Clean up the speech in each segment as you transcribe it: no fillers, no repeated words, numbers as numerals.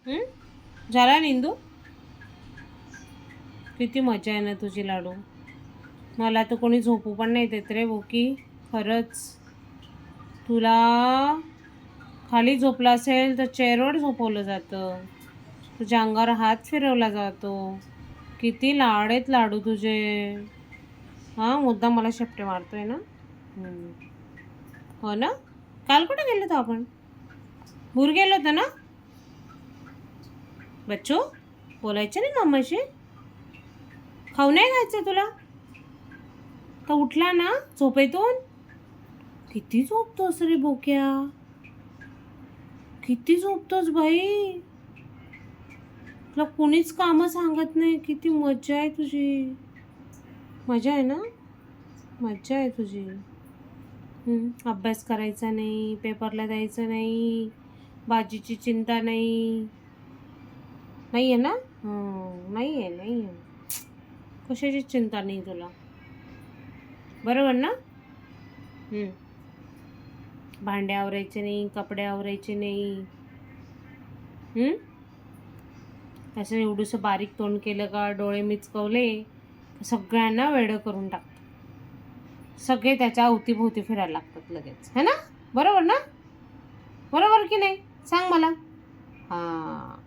झाला निंदू? किती मजा आहे ना तुझी लाडू. मला तर कोणी झोपू पण नाही देत रे बोकी. खरंच तुला खाली झोपला असेल तर चेअरवर झोपवलं जातं, तुझ्या अंगावर हात फिरवला जातो. किती लाड आहेत लाडू तुझे. हां, मुद्दा मला शेपटे मारतोय ना. हो ना. काल कुठे गेलो होतो आपण? भूर गेलो होतो ना बच्चू. बोलायचं नाही मम्माशी. खाऊ नाही खायचं तुला तर उठला ना झोपेतून. किती झोपतोस रे बोक्या, किती झोपतोस भाई. तुला कोणीच कामं सांगत नाही. किती मजा आहे तुझी. मजा आहे ना, मजा आहे तुझी. अभ्यास करायचा नाही, पेपरला द्यायचं नाही, भाजीची चिंता नाही. नाही आहे ना. नाही आहे, नाही आहे. कशाची चिंता नाही तुला, बरोबर ना. भांडे आवरायचे नाही, कपडे आवरायचे नाही. असं एवढंसं बारीक तोंड केलं का, डोळे मिचकवले, सगळ्यांना वेडं करून टाकतं. सगळे त्याच्या अवतीभोवती फिरायला लागतात लगेच, है ना. बरोबर ना, बरोबर की नाही सांग मला. हां,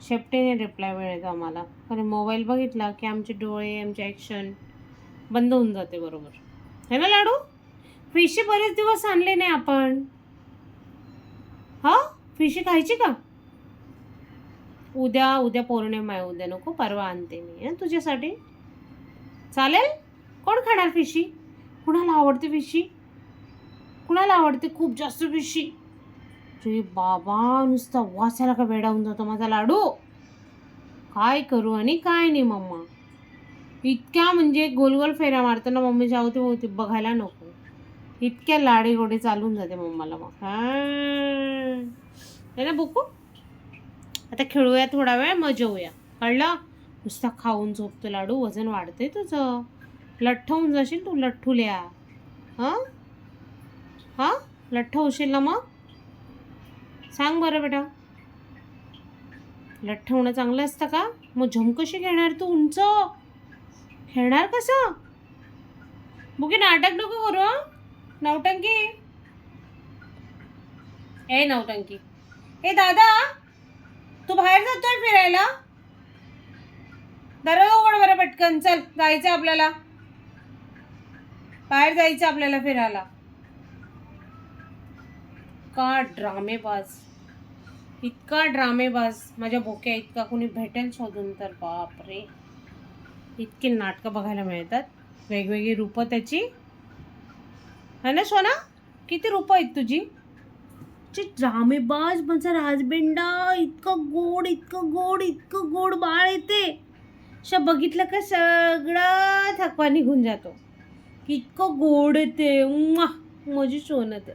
शेपटीने रिप्लाय मिळतो आम्हाला. कारण मोबाईल बघितला की आमचे डोळे, आमचे ॲक्शन बंद होऊन जाते. बरोबर है ना लाडू. फिशी बरेच दिवस आणले नाही आपण. हा, फिशी खायची का? उद्या पौर्णिमा आहे. उद्या नको, परवा आणते मी तुझ्यासाठी. चालेल. कोण खाणार फिशी? कुणाला आवडते फिशी? कुणाला आवडते खूप जास्त फिशी? रे बाबा, नुसता वासायला का वेडा होऊन जातो माझा लाडू. काय करू आणि काय नाही मम्मा. इतक्या म्हणजे गोल गोल फेऱ्या मारतो ना मम्मीच्या अवतीभोवती, बघायला नको. इतक्या लाडी गोडी चालून जाते मम्माला. मग है ना बुकू. आता खेळूया थोडा वेळ, मग जेवूया, कळलं. नुसता खाऊन झोपतो लाडू. वजन वाढतंय तुझं. लठ्ठ होऊन जाशील तू, लठ्ठुल्या. हां हां, लठ्ठ होशील ना मग. सांग बरं बेटा, लठ्ठ होणं चांगलं असतं का? मग झोम कशी घेणार तू उंच? खेळणार कसं? बुकी नाटक नको करू. नवटंकी. ए नवटंकी. ए दादा, तू बाहेर जातोय फिरायला? दरवाजा उघड बरं पटकन. चल, जायचं आपल्याला बाहेर, जायचं आपल्याला फिरायला. का ड्रामेबाज, इतका ड्रामेबाज माझ्या बोक्या इतका कोणी भेटेल शोधून तर बापरे. इतकी नाटकं बघायला मिळतात, वेगवेगळी रूपं त्याची, है ना सोना. किती रूपं आहेत तुझी. ड्रामेबाज माझा राजबिंडा. इतकं गोड, इतकं गोड, इतकं गोड बाळ येते. बघितलं का सगळा थकवा निघून जातो. इतकं गोड येते. माझी सोनत,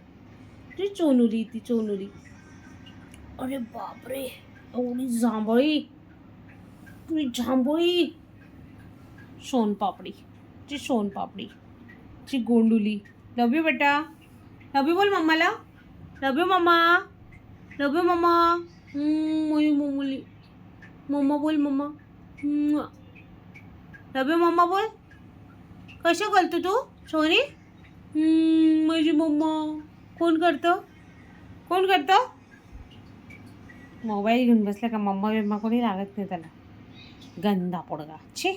ती चोनुली, ती चोनुली. अरे बापरे, एवढी जांभळी, तुझी जांभळी सोनपापडी, ची सोनपापडी, ची गोंडुली. लव यू बेटा. लव यू बोल मम्माला. Love you mumma. Love you mumma. माझी मम्मुली. मम्मा बोल मम्मा. लव यू मम्मा बोल. कसं करतो तू सोनी? माझी मम्मा. कोण करतं, कोण करतं? मोबाईल घेऊन बसला का मम्मा बिम्मा कोणी लागत नाही त्याला. गंदा पोडगा. छे.